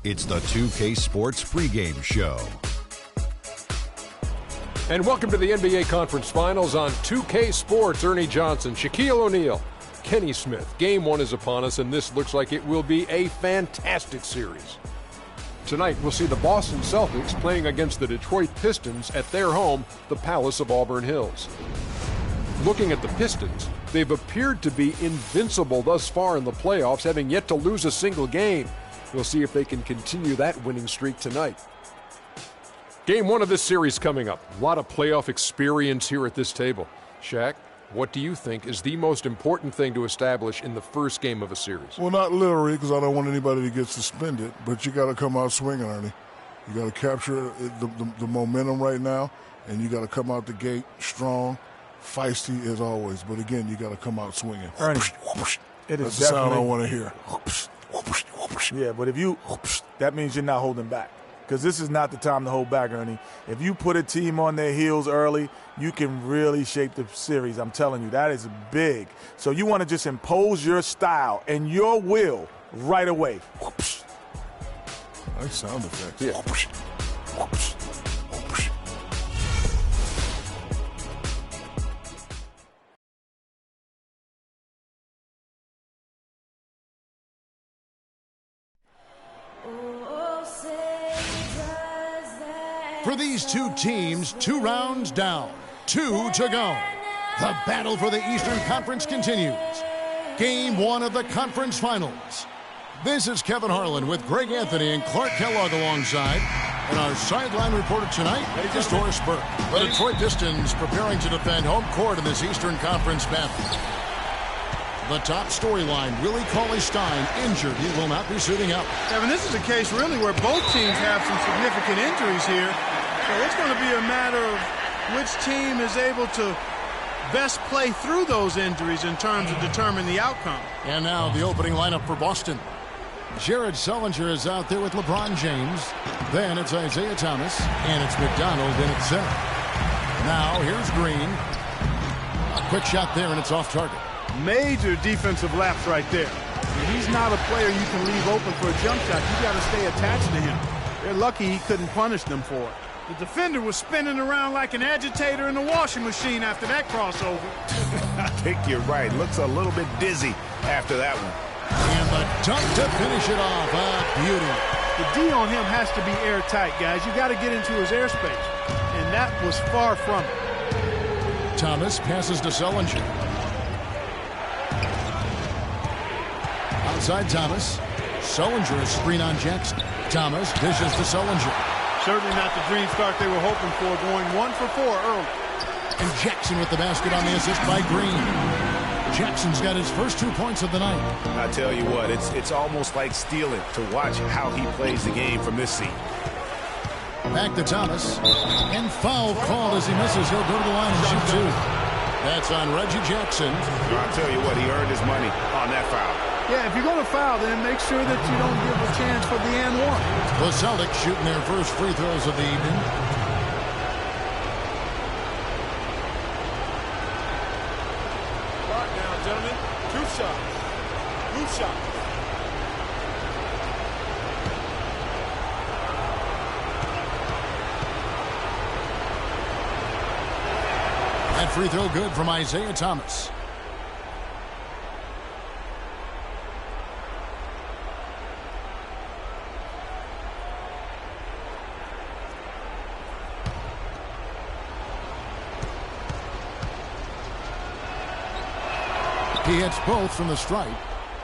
It's the 2K Sports pregame show. And welcome to the NBA Conference Finals on 2K Sports. Ernie Johnson, Shaquille O'Neal, Kenny Smith. Game one is upon us, and this looks like it will be a fantastic series. Tonight, we'll see the Boston Celtics playing against the Detroit Pistons at their home, the Palace of Auburn Hills. Looking at the Pistons, they've appeared to be invincible thus far in the playoffs, having yet to lose a single game. We'll see if they can continue that winning streak tonight. Game one of this series coming up. A lot of playoff experience here at this table. Shaq, what do you think is the most important thing to establish in the first game of a series? Well, not literally, because I don't want anybody to get suspended, but you got to come out swinging, Ernie. You got to capture the momentum right now, and you got to come out the gate strong, feisty as always. But again, you got to come out swinging. Ernie, it is That's the sound I want to hear. Yeah, but if you, that means you're not holding back. Because this is not the time to hold back, Ernie. If you put a team on their heels early, you can really shape the series. I'm telling you, that is big. So you want to just impose your style and your will right away. Nice sound effects. Yeah. For these two teams, 2 rounds down, 2 to go. The battle for the Eastern Conference continues. Game 1 of the conference finals. This is Kevin Harlan with Greg Anthony and Clark Kellogg alongside. And our sideline reporter tonight is Doris Burke. The Detroit Pistons preparing to defend home court in this Eastern Conference battle. The top storyline, Willie Cauley-Stein injured. He will not be suiting up. Kevin, this is a case really where both teams have some significant injuries here. So it's going to be a matter of which team is able to best play through those injuries in terms of determining the outcome. And now the opening lineup for Boston. Jared Sullinger is out there with LeBron James. Then it's Isaiah Thomas. And it's McDonald in at center. Now here's Green. A quick shot there, and it's off target. Major defensive lapse right there. He's not a player you can leave open for a jump shot. You got to stay attached to him. They're lucky he couldn't punish them for it. The defender was spinning around like an agitator in a washing machine after that crossover. I think you're right. Looks a little bit dizzy after that one. And the dunk to finish it off. Beauty. The D on him has to be airtight, guys. You got to get into his airspace. And that was far from it. Thomas passes to Sullinger. Outside Thomas. Sullinger is screen on Jackson. Thomas dishes to Sullinger. Certainly not the dream start they were hoping for, going 1 for 4 early. And Jackson with the basket on the assist by Green. Jackson's got his first 2 points of the night. I tell you what, it's almost like stealing to watch how he plays the game from this seat. Back to Thomas. And foul called as he misses. He'll go to the line and shoot 2. That's on Reggie Jackson. I'll tell you what, he earned his money on that foul. Yeah, if you're going to foul, then make sure that you don't give a chance for the and one. The Celtics shooting their first free throws of the evening. Clock now, gentlemen. 2 shots. 2 shots. That free throw good from Isaiah Thomas. He hits both from the stripe.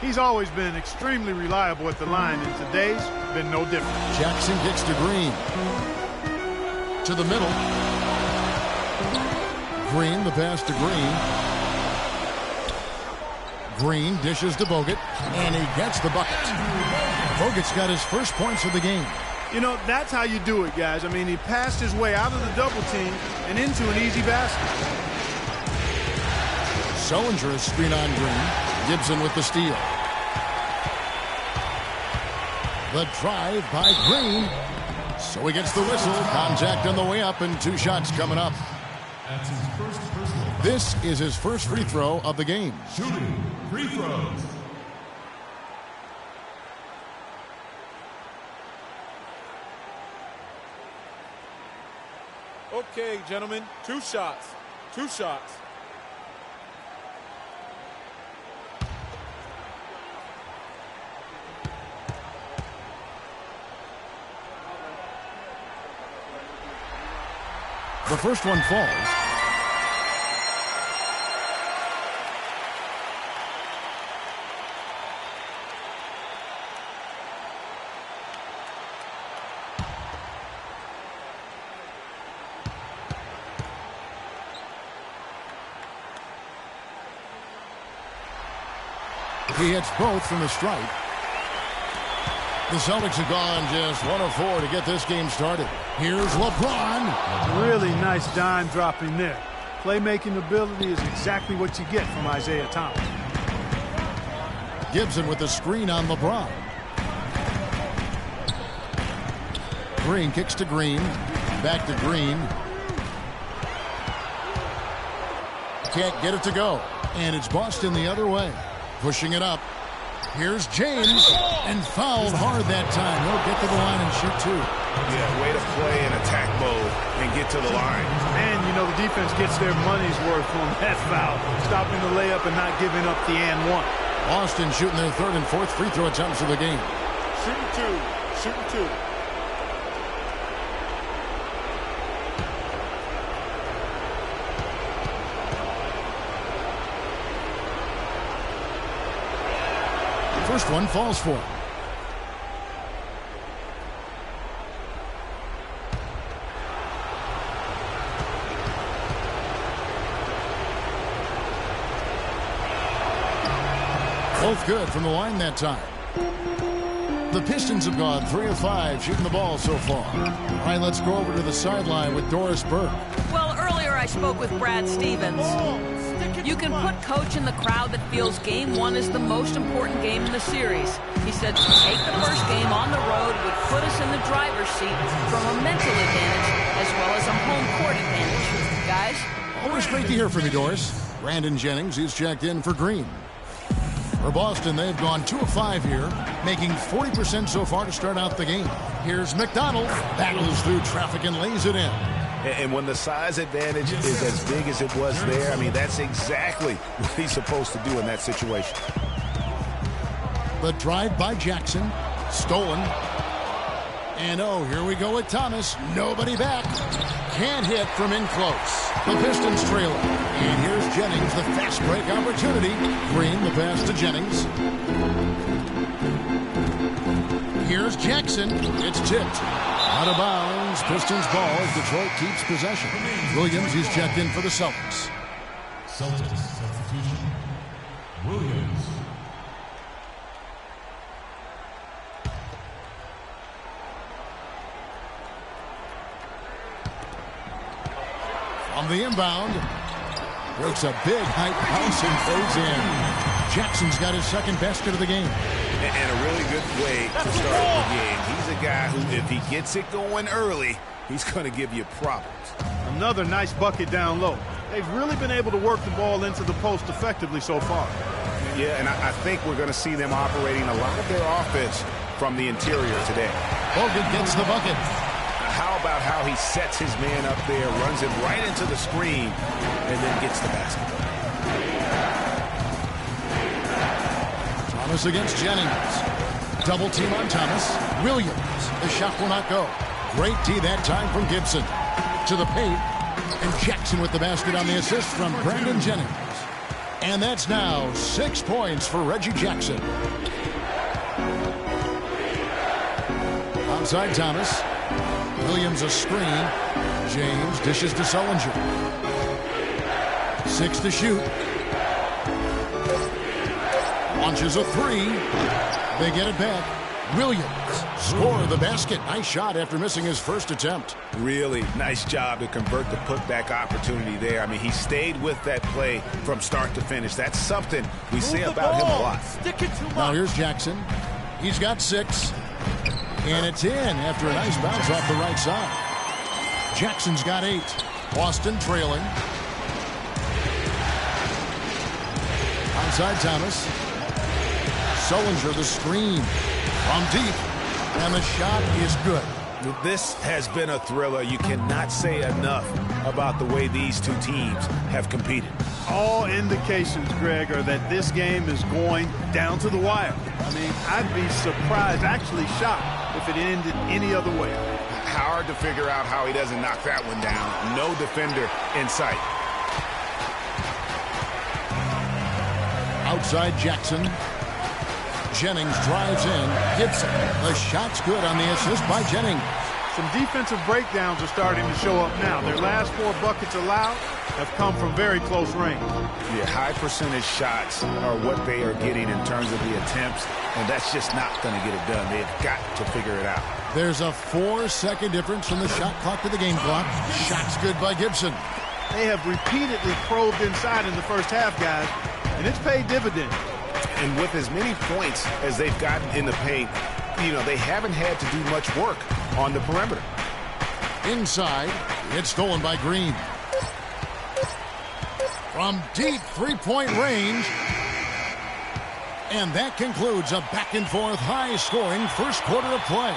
He's always been extremely reliable at the line, and today's been no different. Jackson kicks to Green. To the middle. Green, the pass to Green. Green dishes to Bogut, and he gets the bucket. Bogut's got his first points of the game. You know, that's how you do it, guys. I mean, he passed his way out of the double team and into an easy basket. Sullinger is screen on Green. Gibson with the steal. The drive by Green. So he gets the whistle. Contact on the way up and 2 shots coming up. That's his first personal. This is his first free throw of the game. Shooting free throws. Okay, gentlemen, 2 shots. 2 shots. The first one falls. He hits both from the stripe. The Celtics have gone just 1 of 4 to get this game started. Here's LeBron. Really nice dime dropping there. Playmaking ability is exactly what you get from Isaiah Thomas. Gibson with the screen on LeBron. Green kicks to Green. Back to Green. Can't get it to go. And it's Boston the other way. Pushing it up. Here's James. And fouled hard that time. He'll get to the line and shoot 2. Yeah, way to play in attack mode and get to the line. And, you know, the defense gets their money's worth on that foul. Stopping the layup and not giving up the and 1. Boston shooting their 3rd and 4th free throw attempts of the game. Shooting 2. Shooting 2. First one falls for him. Both good from the line that time. The Pistons have gone 3 of 5 shooting the ball so far. All right, let's go over to the sideline with Doris Burke. Well, earlier I spoke with Brad Stevens. You can put Coach in the crowd that feels Game 1 is the most important game in the series. He said to take the first game on the road would put us in the driver's seat from a mental advantage as well as a home court advantage. Guys? Always great to hear from you, Doris. Brandon Jennings, he's checked in for Green. For Boston, they've gone 2 of 5 here, making 40% so far to start out the game. Here's McDonald, battles through traffic and lays it in. And when the size advantage is as big as it was there, I mean, that's exactly what he's supposed to do in that situation. The drive by Jackson, stolen. And oh, here we go with Thomas. Nobody back. Can't hit from in close. The Pistons trailing. And here's Jennings, the fast break opportunity. Green, the pass to Jennings. Here's Jackson. It's tipped. Out of bounds. Pistons ball as Detroit keeps possession. Williams, he's checked in for the Celtics. Celtics substitution. Williams. On the inbound. Breaks a big height bounce and goes in. Jackson's got his second basket of the game. And a really good way to start the game. He's a guy who, if he gets it going early, he's going to give you problems. Another nice bucket down low. They've really been able to work the ball into the post effectively so far. Yeah, and I think we're going to see them operating a lot of their offense from the interior today. Bogut gets the bucket. How about how he sets his man up there, runs him right into the screen, and then gets the basket. Thomas against Jennings. Double team on Thomas. Williams. The shot will not go. Great D that time from Gibson. To the paint. And Jackson with the basket on the assist from Brandon Jennings. And that's now 6 points for Reggie Jackson. Outside Thomas. Williams a screen. James dishes to Sullinger. 6 to shoot. Launches a 3. They get it back. Williams score the basket. Nice shot after missing his first attempt. Really nice job to convert the putback opportunity there. I mean, he stayed with that play from start to finish. That's something we say about him a lot. Now here's Jackson. He's got 6. And it's in after a nice bounce off the right side. Jackson's got 8. Boston trailing. Outside Thomas. Sullinger the screen from deep. And the shot is good. This has been a thriller. You cannot say enough about the way these two teams have competed. All indications, Greg, are that this game is going down to the wire. I mean, I'd be surprised, actually shocked, if it ended any other way. Hard to figure out how he doesn't knock that one down. No defender in sight. Outside Jackson. Jennings drives in. Gibson. The shot's good on the assist by Jennings. Some defensive breakdowns are starting to show up now. Their last 4 buckets allowed have come from very close range. Yeah, high percentage shots are what they are getting in terms of the attempts, and that's just not going to get it done. They've got to figure it out. There's a 4-second difference from the shot clock to the game clock. Shot's good by Gibson. They have repeatedly probed inside in the first half, guys, and it's paid dividends. And with as many points as they've gotten in the paint, you know, they haven't had to do much work on the perimeter. Inside, it's stolen by Green. From deep three-point range. And that concludes a back-and-forth, high-scoring first quarter of play.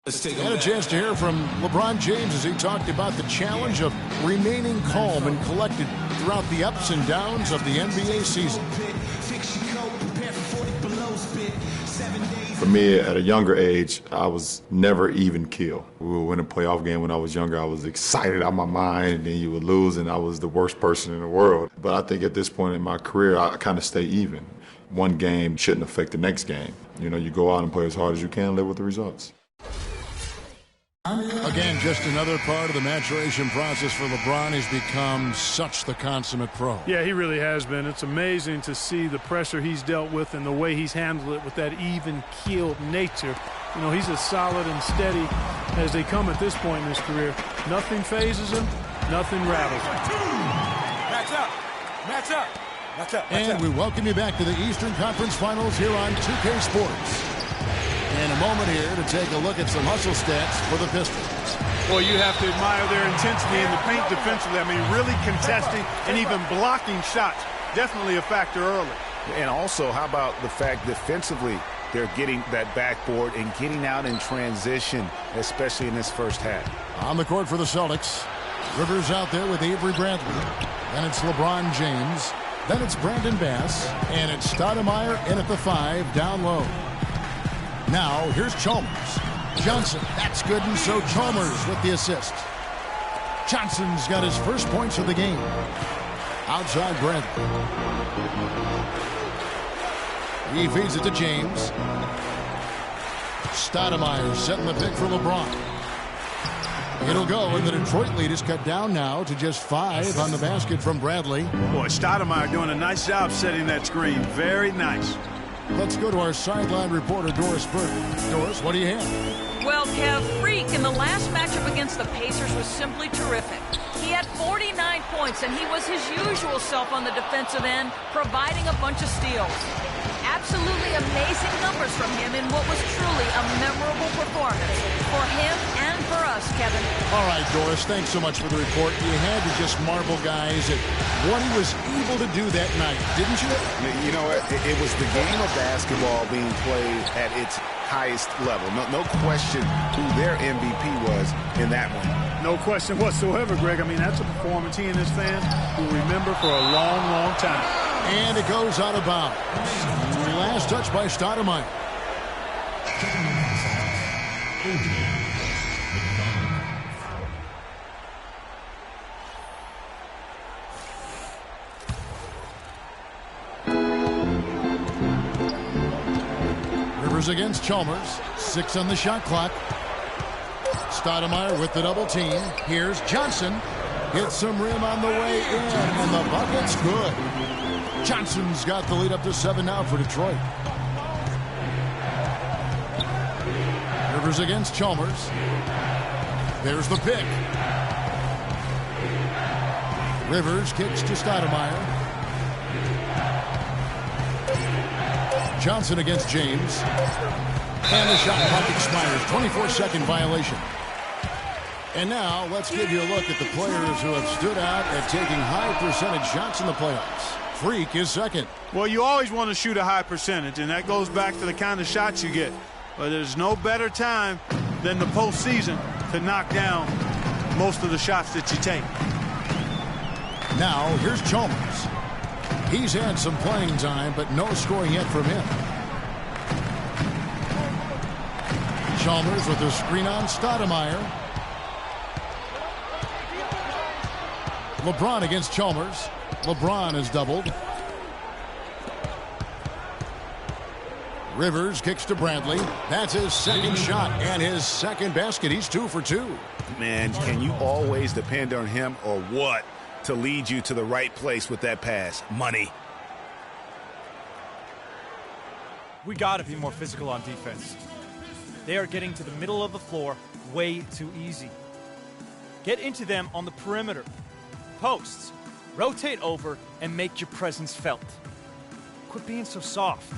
Had a chance to hear from LeBron James as he talked about the challenge of remaining calm and collected throughout the ups and downs of the NBA season. For me, at a younger age, I was never even keel. We would win a playoff game when I was younger. I was excited out of my mind, and then you would lose, and I was the worst person in the world. But I think at this point in my career, I kind of stay even. One game shouldn't affect the next game. You know, you go out and play as hard as you can and live with the results. Again, just another part of the maturation process for LeBron. He's become such the consummate pro. Yeah, he really has been. It's amazing to see the pressure he's dealt with and the way he's handled it with that even-keeled nature. You know, he's as solid and steady as they come at this point in his career. Nothing phases him. Nothing rattles him. Match up. Match up. Match up. And we welcome you back to the Eastern Conference Finals here on 2K Sports. In a moment here to take a look at some hustle stats for the Pistons. Well, you have to admire their intensity in the paint defensively. I mean, really contesting and even blocking shots. Definitely a factor early. And also, how about the fact defensively they're getting that backboard and getting out in transition, especially in this first half. On the court for the Celtics, Rivers out there with Avery Bradley. Then it's LeBron James. Then it's Brandon Bass. And it's Stoudemire in at the 5 down low. Now, here's Chalmers. Johnson, that's good, and so Chalmers with the assist. Johnson's got his first points of the game. Outside Bradley. He feeds it to James. Stoudemire setting the pick for LeBron. It'll go, and the Detroit lead is cut down now to just 5 on the basket from Bradley. Boy, Stoudemire doing a nice job setting that screen. Very nice. Let's go to our sideline reporter, Doris Burke. Doris, what do you have? Well, Kev, Freak in the last matchup against the Pacers was simply terrific. He had 49 points, and he was his usual self on the defensive end, providing a bunch of steals. Absolutely amazing numbers from him in what was truly a memorable performance for him and for us, Kevin. All right, Doris, thanks so much for the report. You had to just marvel, guys, at what he was able to do that night, didn't you? You know, it was the game of basketball being played at its highest level. No question who their MVP was in that one. No question whatsoever, Greg. I mean, that's a performance he and his fans will remember for a long, long time. And it goes out of bounds. Last touch by Stoudemire. Rivers against Chalmers. 6 on the shot clock. Stoudemire with the double team. Here's Johnson. Hits some rim on the way in, and the bucket's good. Johnson's got the lead up to 7 now for Detroit. Rivers against Chalmers. There's the pick. Rivers kicks to Stoudemire. Johnson against James. And the shot clock expires. 24-second violation. And now let's give you a look at the players who have stood out at taking high percentage shots in the playoffs. Freak is second. Well, you always want to shoot a high percentage, and that goes back to the kind of shots you get. But there's no better time than the postseason to knock down most of the shots that you take. Now, here's Chalmers. He's had some playing time, but no scoring yet from him. Chalmers with the screen on Stoudemire. LeBron against Chalmers. LeBron is doubled. Rivers kicks to Bradley. That's his second shot and his second basket. He's 2 for 2. Man, can you always depend on him or what to lead you to the right place with that pass? Money. We got to be more physical on defense. They are getting to the middle of the floor way too easy. Get into them on the perimeter. Posts. Rotate over and make your presence felt. Quit being so soft.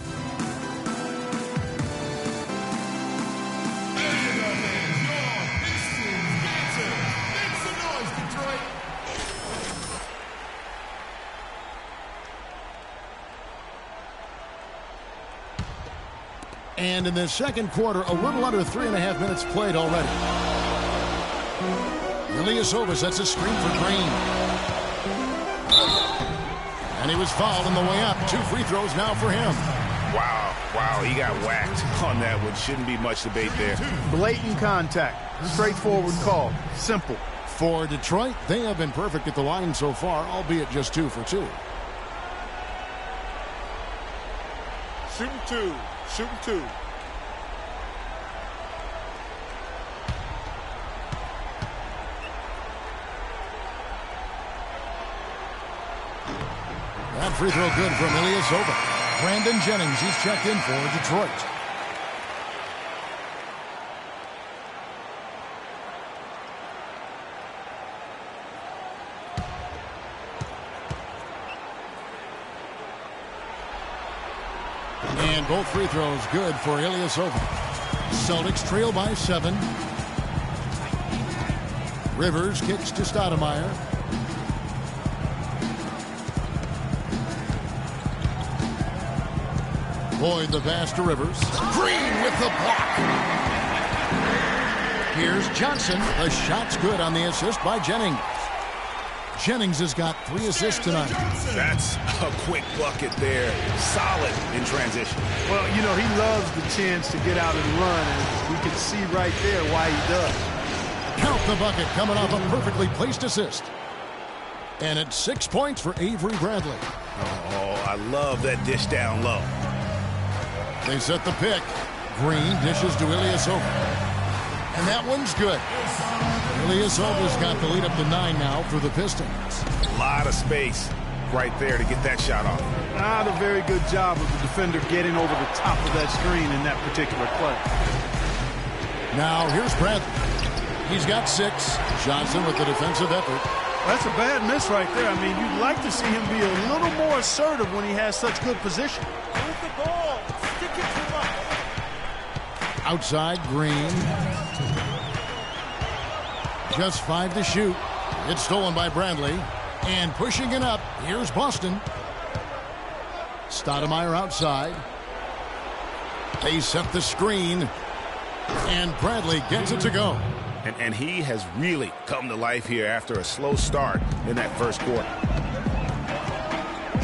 And in the second quarter, a little under 3.5 minutes played already. Ilyasova sets a screen for Green. And he was fouled on the way up. 2 free throws now for him. Wow, he got whacked on that one. Shouldn't be much debate there. Blatant contact. Straightforward call. Simple. For Detroit, they have been perfect at the line so far, albeit just 2 for 2. Shooting 2. Shooting 2. That free throw good from Ilyasova. Brandon Jennings, he's checked in for Detroit. And both free throws good for Ilyasova. Celtics trail by 7. Rivers kicks to Stoudemire. Boyd the pass to Rivers. Green with the block. Here's Johnson. The shot's good on the assist by Jennings. Jennings has got 3 assists tonight. That's a quick bucket there. Solid in transition. Well, you know, he loves the chance to get out and run, and we can see right there why he does. Count the bucket coming off a perfectly placed assist. And it's 6 points for Avery Bradley. Oh, I love that dish down low. They set the pick. Green dishes to Ilyasova. And that one's good. Ilyasova's got the lead up to 9 now for the Pistons. A lot of space right there to get that shot off. Not a very good job of the defender getting over the top of that screen in that particular play. Now here's Bradley. He's got 6. Johnson with the defensive effort. That's a bad miss right there. I mean, you'd like to see him be a little more assertive when he has such good position. Move the ball. Stick it to him. Outside, Green. Just 5 to shoot. It's stolen by Bradley. And pushing it up, here's Boston. Stoudemire outside. They set the screen. And Bradley gets it to go. And he has really come to life here after a slow start in that first quarter.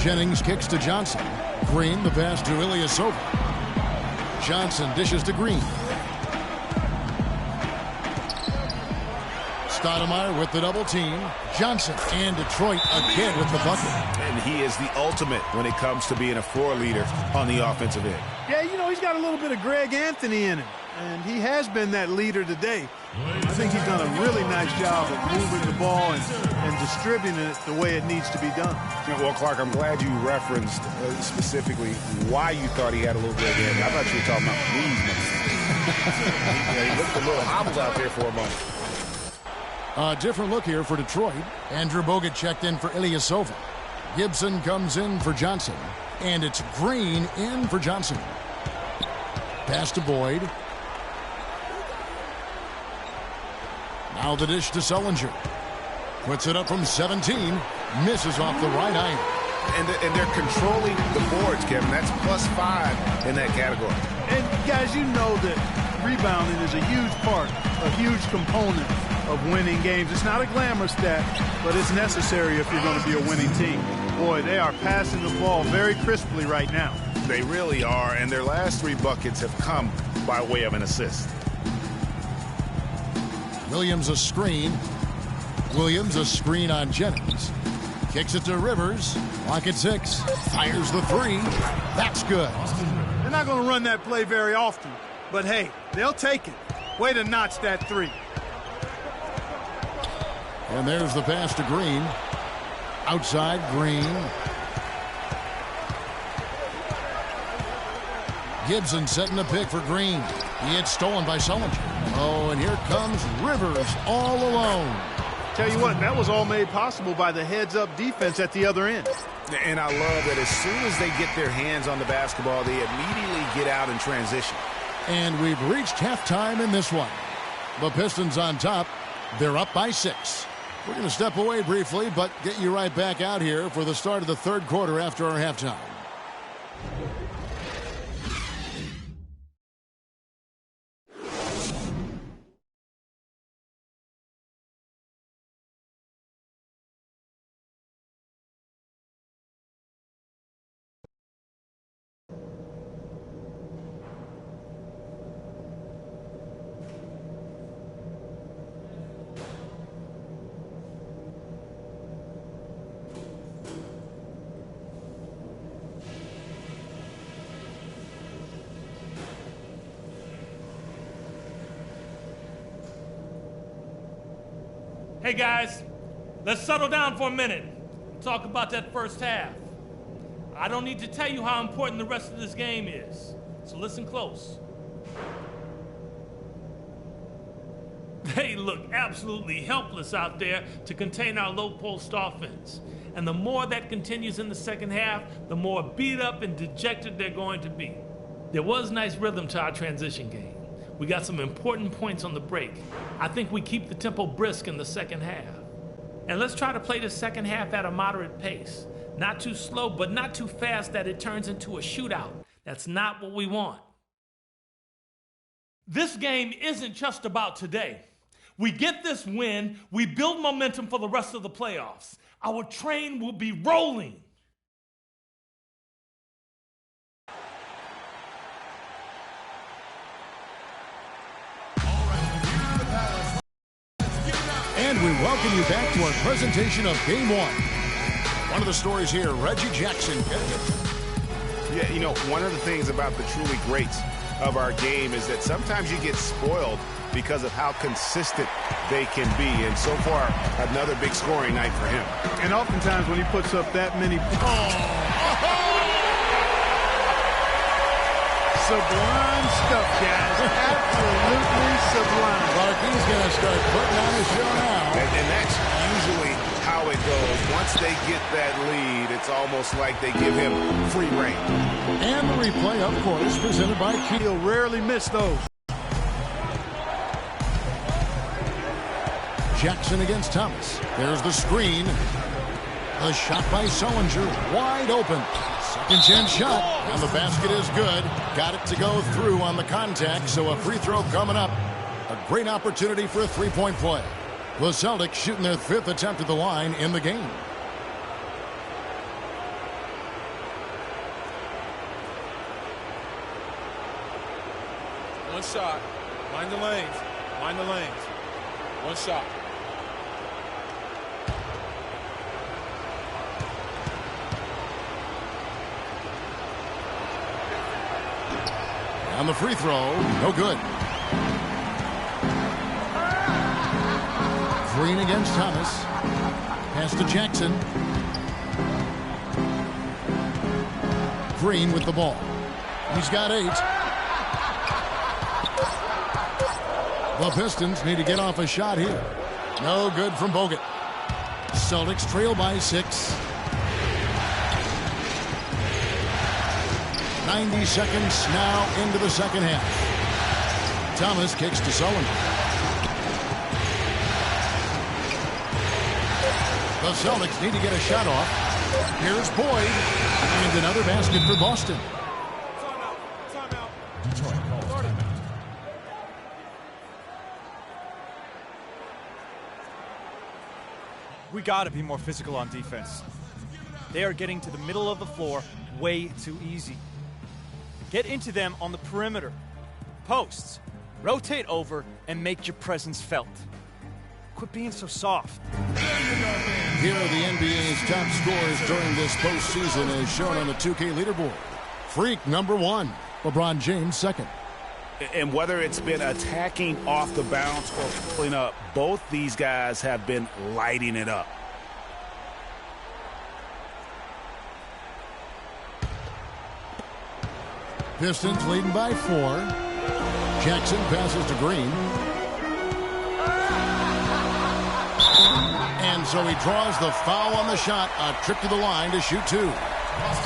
Jennings kicks to Johnson. Green, the pass to Ilyasova. Johnson dishes to Green. Stoudemire with the double team. Johnson and Detroit again with the bucket. And he is the ultimate when it comes to being a floor leader on the offensive end. Yeah, you know, he's got a little bit of Greg Anthony in him. And he has been that leader today. I think he's done a really nice job of moving the ball and distributing it the way it needs to be done. Well, Clark, I'm glad you referenced specifically why you thought he had a little Greg Anthony. I thought you were talking about knees. He looked a little hobbled out there for a moment. A different look here for Detroit. Andrew Bogut checked in for Ilyasova. Gibson comes in for Johnson. And it's Green in for Johnson. Pass to Boyd. Now the dish to Sullinger. Puts it up from 17. Misses off the right iron. And they're controlling the boards, Kevin. That's +5 in that category. And, guys, Guys, you know that rebounding is a huge part, a huge component of winning games. It's not a glamour stat, but it's necessary if you're going to be a winning team. Boy, they are passing the ball very crisply right now. They really are, and their last 3 buckets have come by way of an assist. Williams a screen. Williams a screen on Jennings. Kicks it to Rivers. Clock at 6. Fires the 3. That's good. They're not going to run that play very often, but hey, they'll take it. Way to notch that 3. And there's the pass to Green. Outside, Green. Gibson setting the pick for Green. He gets stolen by Sullinger. Oh, and here comes Rivers all alone. Tell you what, that was all made possible by the heads-up defense at the other end. And I love that as soon as they get their hands on the basketball, they immediately get out and transition. And we've reached halftime in this one. The Pistons on top. They're up by 6. We're going to step away briefly, but get you right back out here for the start of the third quarter after our halftime. Hey guys, let's settle down for a minute and talk about that first half. I don't need to tell you how important the rest of this game is, so listen close. They look absolutely helpless out there to contain our low-post offense. And the more that continues in the second half, the more beat up and dejected they're going to be. There was nice rhythm to our transition game. We got some important points on the break. I think we keep the tempo brisk in the second half. And let's try to play the second half at a moderate pace. Not too slow, but not too fast that it turns into a shootout. That's not what we want. This game isn't just about today. We get this win, we build momentum for the rest of the playoffs. Our train will be rolling. And we welcome you back to our presentation of Game 1. One of the stories here, Reggie Jackson. Yeah, you know, one of the things about the truly greats of our game is that sometimes you get spoiled because of how consistent they can be. And so far, another big scoring night for him. And oftentimes when he puts up that many... Sublime stuff, guys. Absolutely sublime. Larkin's going to start putting on the show now. And that's usually how it goes. Once they get that lead, it's almost like they give him free reign. And the replay, of course, presented by Key. He'll rarely miss those. Jackson against Thomas. There's the screen. A shot by Sullinger. Wide open. Second chance shot. And the basket is good. Got it to go through on the contact, so a free throw coming up. A great opportunity for a three-point play. The Celtics shooting their 5th attempt at the line in the game. One shot. Mind the lanes. Mind the lanes. One shot. On the free throw, no good. Green against Thomas. Pass to Jackson. Green with the ball. He's got 8. The Pistons need to get off a shot here. No good from Bogut. Celtics trail by 6. 90 seconds now into the second half. Thomas kicks to Sullivan. The Celtics need to get a shot off. Here's Boyd. And another basket for Boston. Detroit calls We got to be more physical on defense. They are getting to the middle of the floor way too easy. Get into them on the perimeter. Posts. Rotate over and make your presence felt. Quit being so soft. Here are the NBA's top scorers during this postseason as shown on the 2K leaderboard. Freak number 1, LeBron James second. And whether it's been attacking off the bounce or pulling up, both these guys have been lighting it up. Pistons leading by 4. Jackson passes to Green. And so he draws the foul on the shot. A trip to the line to shoot 2.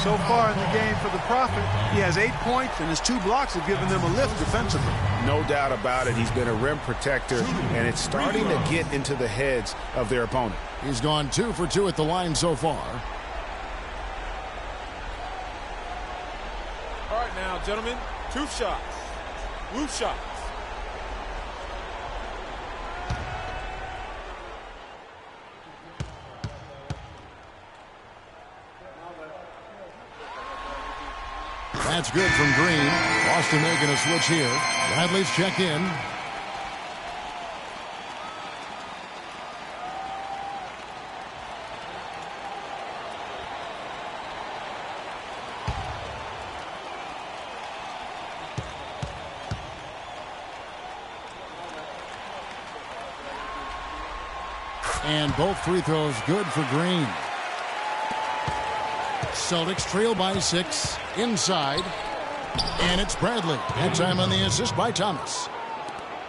So far in the game for the Prophet, he has 8 points, and his 2 blocks have given them a lift defensively. No doubt about it. He's been a rim protector, and it's starting to get into the heads of their opponent. He's gone 2 for 2 at the line so far. All right now, gentlemen, 2 shots. Loose shots. That's good from Green. Boston making a switch here. Bradley's checked in. And both free throws good for Green. Celtics trail by 6 inside, and it's Bradley. That time on the assist by Thomas.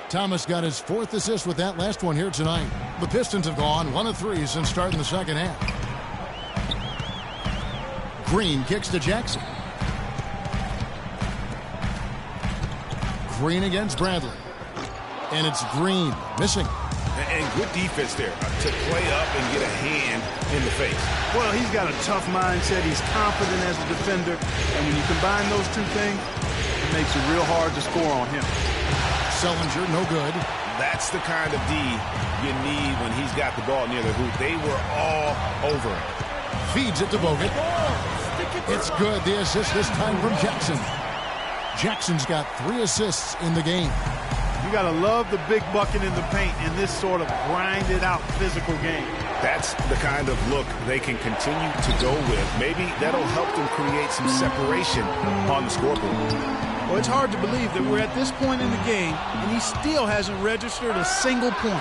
Thomas got his 4th assist with that last one here tonight. The Pistons have gone 1 of 3 since starting the second half. Green kicks to Jackson. Green against Bradley, and it's Green missing. And good defense there to play up and get a hand in the face. Well, he's got a tough mindset. He's confident as a defender. And when you combine those 2 things, it makes it real hard to score on him. Sellinger, no good. That's the kind of D you need when he's got the ball near the hoop. They were all over it. Feeds it to Bogut. It's good. The assist this time from Jackson. Jackson's got 3 assists in the game. You got to love the big bucket in the paint in this sort of grinded-out physical game. That's the kind of look they can continue to go with. Maybe that'll help them create some separation on the scoreboard. Well, it's hard to believe that we're at this point in the game, and he still hasn't registered a single point.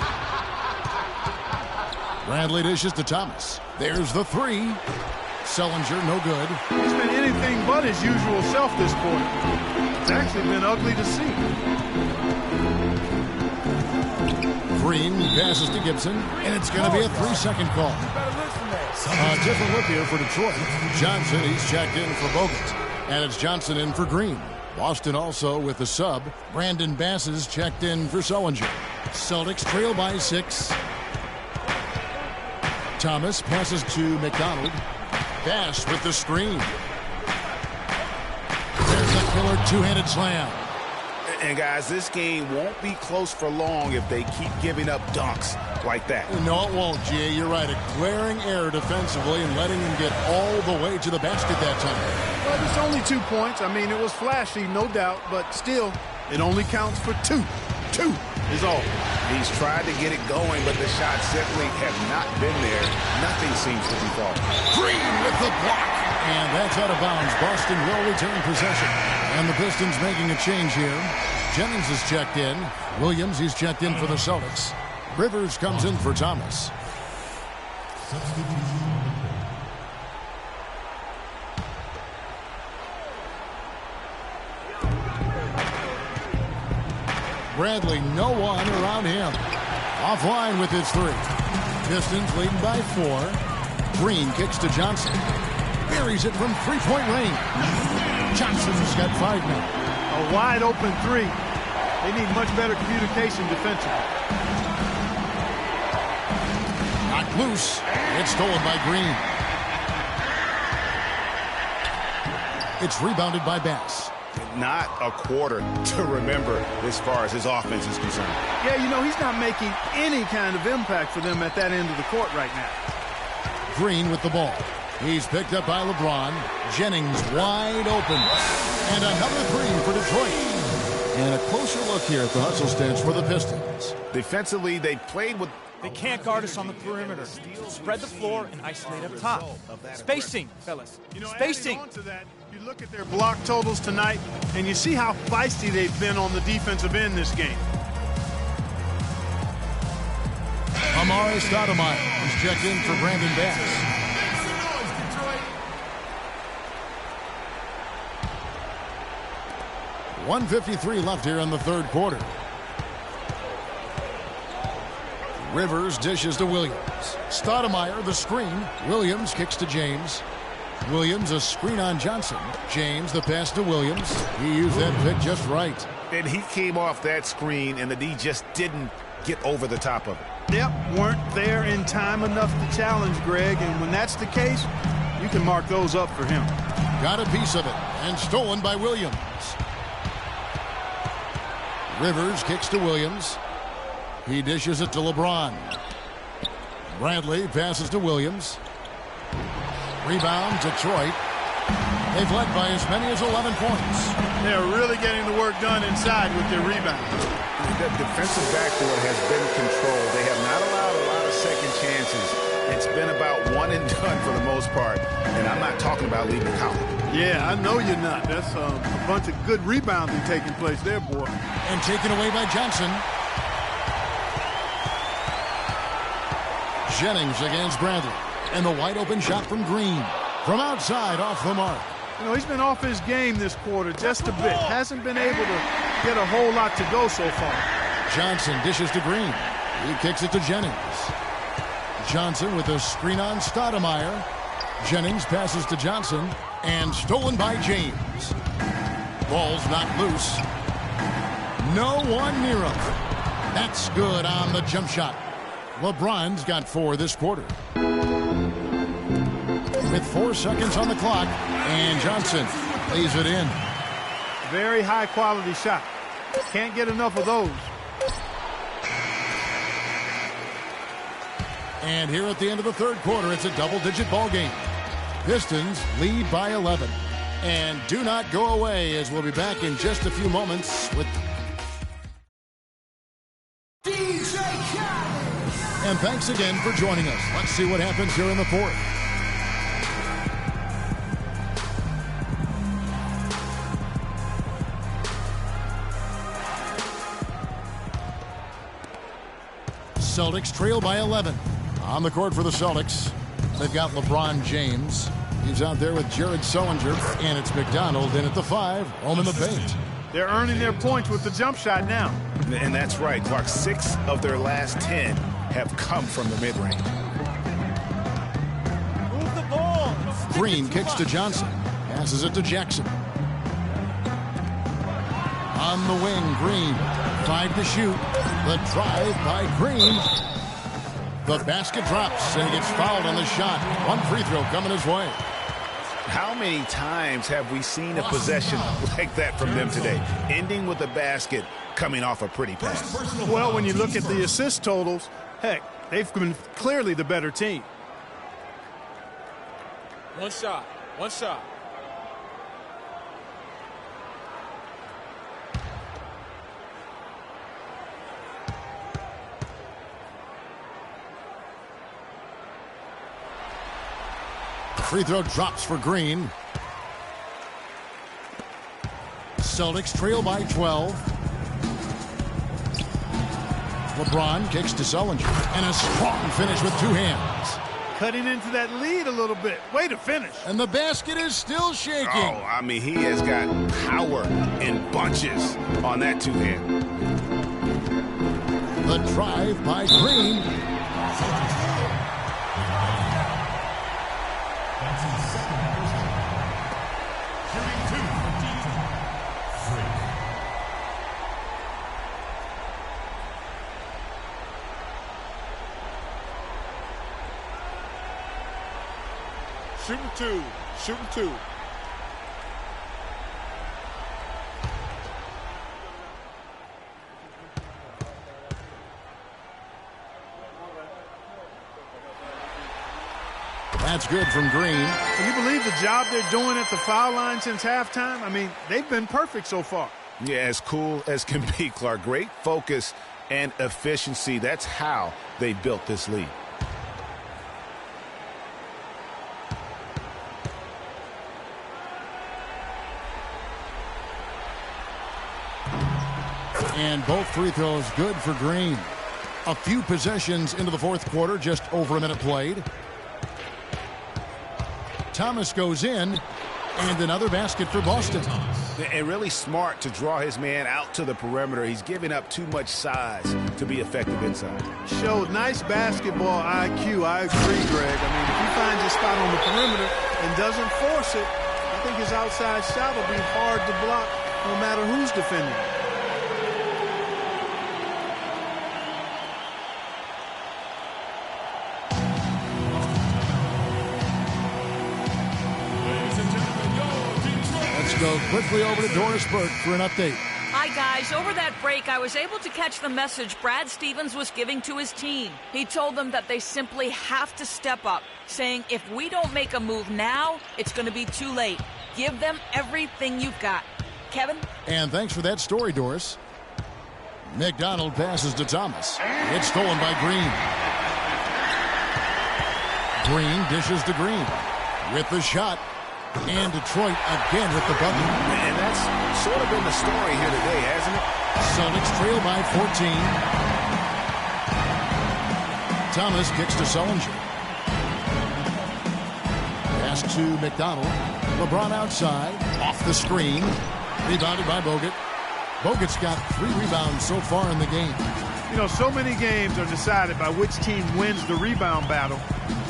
Bradley dishes to Thomas. There's the 3. Sellinger, no good. He's been anything but his usual self this quarter. It's actually been ugly to see. Green passes to Gibson, and it's going to be a 3-second call. A different look here for Detroit. Johnson, he's checked in for Bogut, and it's Johnson in for Green. Boston also with the sub. Brandon Bass is checked in for Sellinger. Celtics trail by 6. Thomas passes to McDonald. Bass with the screen. There's a killer 2-handed slam. And guys, this game won't be close for long if they keep giving up dunks like that. No, it won't, Jay. You're right. A glaring error defensively and letting him get all the way to the basket that time. Well, it's only 2 points. I mean, it was flashy, no doubt, but still, it only counts for 2. 2 is all. He's tried to get it going, but the shots simply have not been there. Nothing seems to be falling. Green with the block. And that's out of bounds. Boston will return possession. And the Pistons making a change here. Jennings is checked in. Williams, he's checked in for the Celtics. Rivers comes in for Thomas. Bradley, no one around him. Offline with his 3. Pistons leading by 4. Green kicks to Johnson. Buries it from 3-point range. Johnson's got 5 now. A wide open 3. They need much better communication defensively. Knocked loose. It's stolen by Green. It's rebounded by Bass. Not a quarter to remember as far as his offense is concerned. Yeah, you know, he's not making any kind of impact for them at that end of the court right now. Green with the ball. He's picked up by LeBron. Jennings wide open. And another three for Detroit. And a closer look here at the hustle stance for the Pistons. Defensively, they played with... They can't guard us on the perimeter. Spread the floor and isolate up top. Spacing, fellas. Spacing. To that, you look at their block totals tonight, and you see how feisty they've been on the defensive end this game. Amara Stoudemire is checked in for Brandon Bass. 1:53 left here in the third quarter. Rivers dishes to Williams. Stoudemire the screen. Williams kicks to James. Williams a screen on Johnson. James the pass to Williams. He used that pick just right. And he came off that screen, and the D just didn't get over the top of it. Yep, weren't there in time enough to challenge Greg, and when that's the case, you can mark those up for him. Got a piece of it, and stolen by Williams. Rivers kicks to Williams. He dishes it to LeBron. Bradley passes to Williams. Rebound, Detroit. They've led by as many as 11 points. They're really getting the work done inside with their rebound. The defensive backcourt has been controlled. They have not allowed a lot of second chances. It's been about one and done for the most part. And I'm not talking about leaving count. Yeah, I know you're not. That's a bunch of good rebounding taking place there, boy. And taken away by Johnson. Jennings against Bradley. And the wide open shot from Green. From outside, off the mark. You know, he's been off his game this quarter just a bit. Hasn't been able to get a whole lot to go so far. Johnson dishes to Green. He kicks it to Jennings. Johnson with a screen on Stoudemire. Jennings passes to Johnson. And stolen by James. Ball's knocked loose. No one near him. That's good on the jump shot. LeBron's got 4 this quarter. With 4 seconds on the clock, and Johnson lays it in. Very high quality shot. Can't get enough of those. And here at the end of the third quarter, it's a double-digit ball game. Pistons lead by 11. And do not go away, as we'll be back in just a few moments with DJ Khaled. And thanks again for joining us. Let's see what happens here in the fourth. Celtics trail by 11. On the court for the Celtics, they've got LeBron James. He's out there with Jared Sullinger, and it's McDonald in at the 5, home in the paint. They're earning their points with the jump shot now. And that's right, Clark. 6 of their last 10 have come from the mid-range. Move the ball. Green kicks to Johnson. Passes it to Jackson. On the wing, Green. 5 to shoot. The drive by Green. The basket drops, and he gets fouled on the shot. 1 free throw coming his way. How many times have we seen a possession like that from them today? Ending with a basket, coming off a pretty pass. Well, when you look at the assist totals, heck, they've been clearly the better team. One shot. One shot. Free throw drops for Green. Celtics trail by 12. LeBron kicks to Sullinger. And a strong finish with 2 hands. Cutting into that lead a little bit. Way to finish. And the basket is still shaking. Oh, I mean, he has got power in bunches on that 2-hand. The drive by Green. Shooting 2. Shooting 2. That's good from Green. Can you believe the job they're doing at the foul line since halftime? I mean, they've been perfect so far. Yeah, as cool as can be, Clark. Great focus and efficiency. That's how they built this lead. And both free throws good for Green. A few possessions into the fourth quarter, just over a minute played. Thomas goes in, and another basket for Boston. And really smart to draw his man out to the perimeter. He's giving up too much size to be effective inside. Showed nice basketball IQ. I agree, Greg. I mean, if he finds a spot on the perimeter and doesn't force it, I think his outside shot will be hard to block no matter who's defending. Go quickly over to Doris Burke for an update. Hi, guys. Over that break, I was able to catch the message Brad Stevens was giving to his team. He told them that they simply have to step up, saying if we don't make a move now, it's going to be too late. Give them everything you've got. Kevin? And thanks for that story, Doris. McDonald passes to Thomas. It's stolen by Green. Green dishes to Green with the shot. And Detroit again with the bucket. And that's sort of been the story here today, hasn't it? Celtics trail by 14. Thomas kicks to Sullinger. Pass to McDonald. LeBron outside. Off the screen. Rebounded by Bogut. Bogut's got 3 rebounds so far in the game. You know, so many games are decided by which team wins the rebound battle.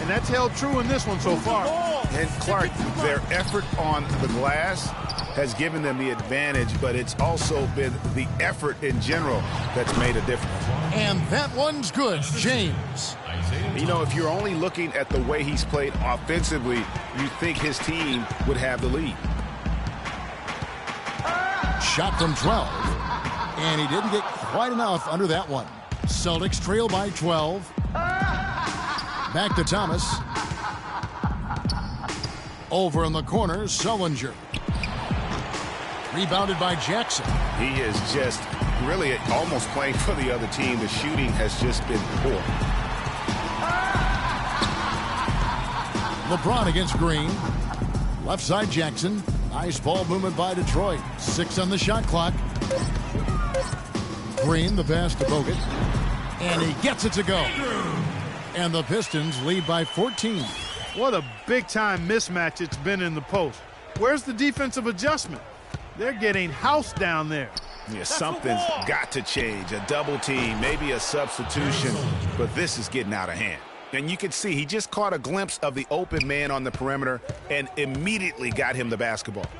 And that's held true in this one so far. And Clark, their effort on the glass has given them the advantage, but it's also been the effort in general that's made a difference. And that one's good, James. You know, if you're only looking at the way he's played offensively, you think his team would have the lead. Shot from 12. And he didn't get quite enough under that one. Celtics trail by 12. Back to Thomas. Over in the corner, Sullinger. Rebounded by Jackson. He is just really almost playing for the other team. The shooting has just been poor. LeBron against Green. Left side Jackson. Nice ball movement by Detroit. 6 on the shot clock. Green, the pass to Bogut. And he gets it to go. And the Pistons lead by 14. What a big-time mismatch it's been in the post. Where's the defensive adjustment? They're getting housed down there. Yeah, something's got to change. A double team, maybe a substitution, but this is getting out of hand. And you can see he just caught a glimpse of the open man on the perimeter and immediately got him the basketball.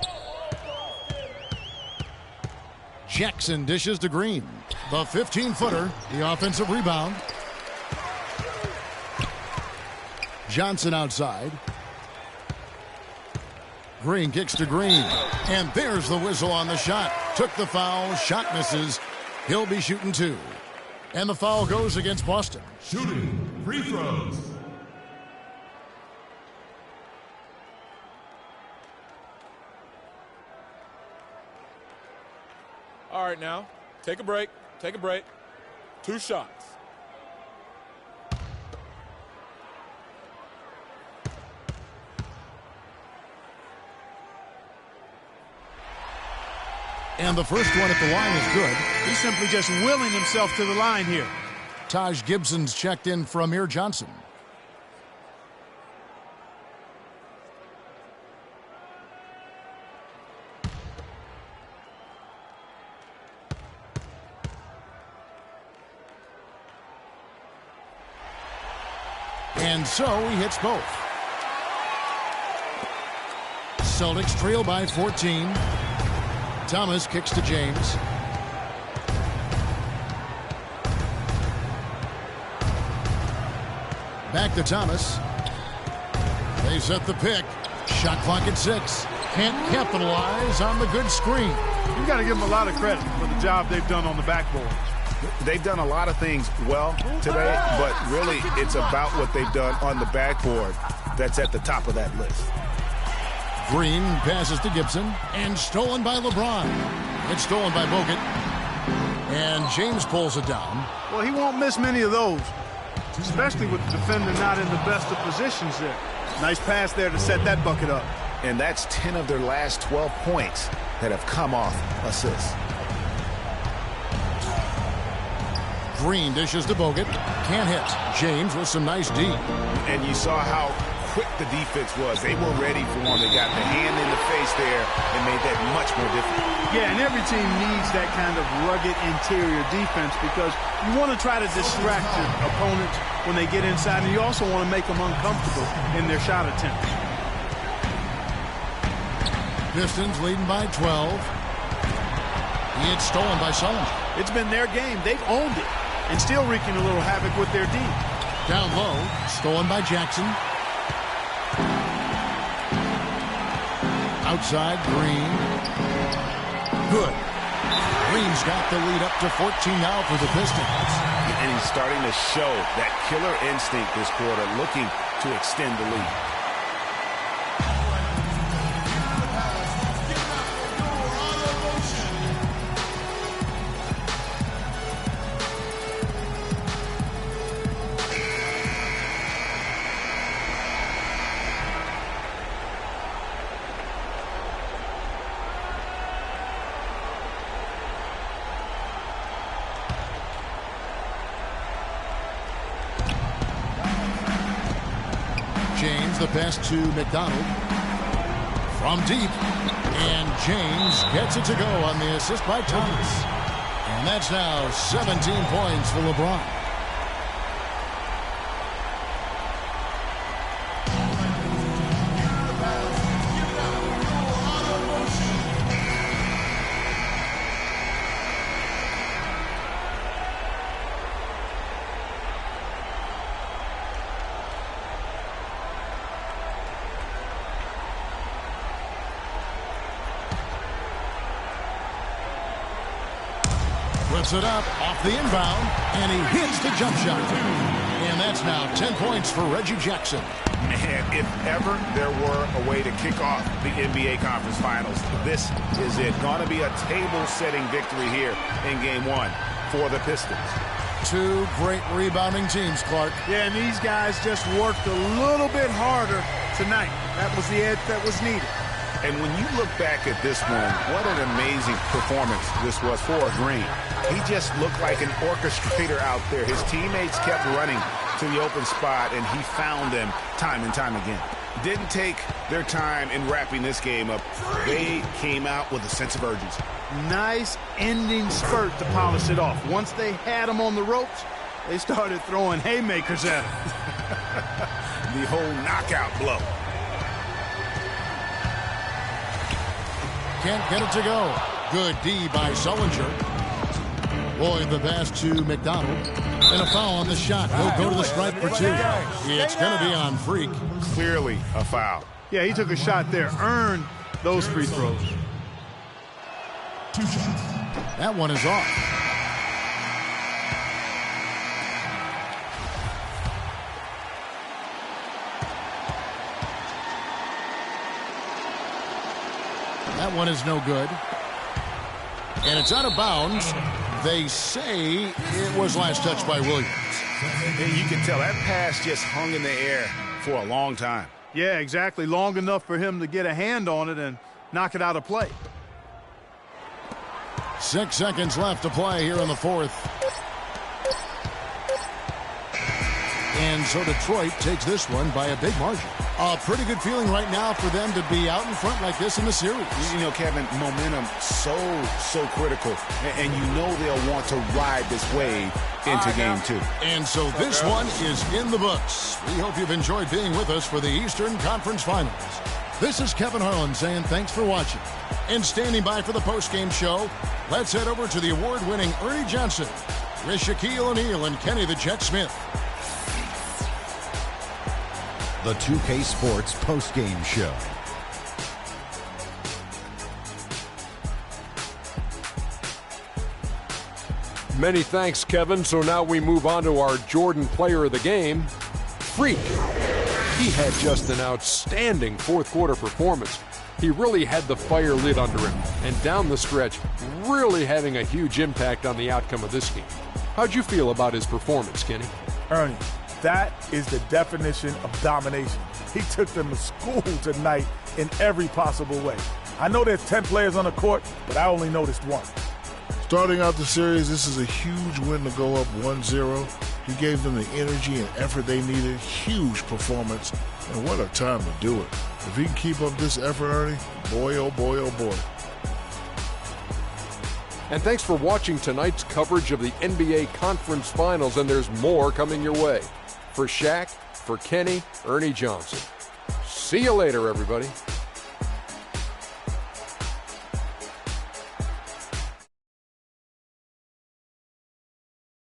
Jackson dishes to Green. The 15-footer, the offensive rebound. Johnson outside. Green kicks to Green. And there's the whistle on the shot. Took the foul. Shot misses. He'll be shooting 2. And the foul goes against Boston. Shooting free throws. All right, now, take a break. Take a break. 2 shots. And the first one at the line is good. He's simply just willing himself to the line here. Taj Gibson's checked in for Amir Johnson. And so he hits both. Celtics trail by 14. Thomas kicks to James. Back to Thomas. They set the pick. Shot clock at 6. Can't capitalize on the good screen. You got to give them a lot of credit for the job they've done on the backboard. They've done a lot of things well today, but really it's about what they've done on the backboard. that's at the top of that list. Green passes to Gibson, and stolen by LeBron. It's stolen by Bogut, and James pulls it down. Well, he won't miss many of those, especially with the defender not in the best of positions there. Nice pass there to set that bucket up. And that's 10 of their last 12 points that have come off assists. Green dishes to Bogut. Can't hit. James with some nice D. And you saw how quick the defense was. They were ready for one. They got the hand in the face there and made that much more difficult. Yeah, and every team needs that kind of rugged interior defense because you want to try to distract your opponents when they get inside, and you also want to make them uncomfortable in their shot attempt. Pistons leading by 12. It's stolen by Sullivan. It's been their game. They've owned it and still wreaking a little havoc with their D. Down low, stolen by Jackson. Outside, Green. Good. Green's got the lead up to 14 now for the Pistons. And he's starting to show that killer instinct this quarter, looking to extend the lead. James, the pass to McDonald. From deep. And James gets it to go on the assist by Thomas. And that's now 17 points for LeBron. Puts it up off the inbound, and he hits the jump shot. And that's now 10 points for Reggie Jackson. Man, if ever there were a way to kick off the NBA Conference Finals, this is it. Going to be a table-setting victory here in Game 1 for the Pistons. Two great rebounding teams, Clark. Yeah, and these guys just worked a little bit harder tonight. That was the edge that was needed. And when you look back at this one, what an amazing performance this was for Green. He just looked like an orchestrator out there. His teammates kept running to the open spot, and he found them time and time again. Didn't take their time in wrapping this game up. They came out with a sense of urgency. Nice ending spurt to polish it off. Once they had him on the ropes, they started throwing haymakers at him. The whole knockout blow. Can't get it to go. Good D by Sullinger. Lloyd the pass to McDonald. And a foul on the shot. He'll go to the stripe for two. It's going to be on Freak. Clearly a foul. Yeah, he took a shot there. Earned those free throws. That one is off. That one is no good. And it's out of bounds. They say it was last touched by Williams. And you can tell that pass just hung in the air for a long time. Yeah, exactly. Long enough for him to get a hand on it and knock it out of play. 6 seconds left to play here in the fourth. And so Detroit takes this one by a big margin. A pretty good feeling right now for them to be out in front like this in the series. You know, Kevin, momentum so critical. And you know they'll want to ride this wave into Game 2. And so this one is in the books. We hope you've enjoyed being with us for the Eastern Conference Finals. This is Kevin Harlan saying thanks for watching. And standing by for the postgame show, let's head over to the award-winning Ernie Johnson with Shaquille O'Neal and Kenny the Jet Smith. The 2K Sports postgame show. Many thanks, Kevin. So now we move on to our Jordan player of the game, Freak. He had just an outstanding fourth quarter performance. He really had the fire lit under him, and down the stretch, really having a huge impact on the outcome of this game. How'd you feel about his performance, Kenny? Ernie, that is the definition of domination. He took them to school tonight in every possible way. I know there's 10 players on the court, but I only noticed one. Starting out the series, this is a huge win to go up 1-0. He gave them the energy and effort they needed. Huge performance, and what a time to do it. If he can keep up this effort, Ernie, boy, oh boy, oh boy. And thanks for watching tonight's coverage of the NBA Conference Finals, and there's more coming your way. For Shaq, for Kenny, Ernie Johnson. See you later, everybody.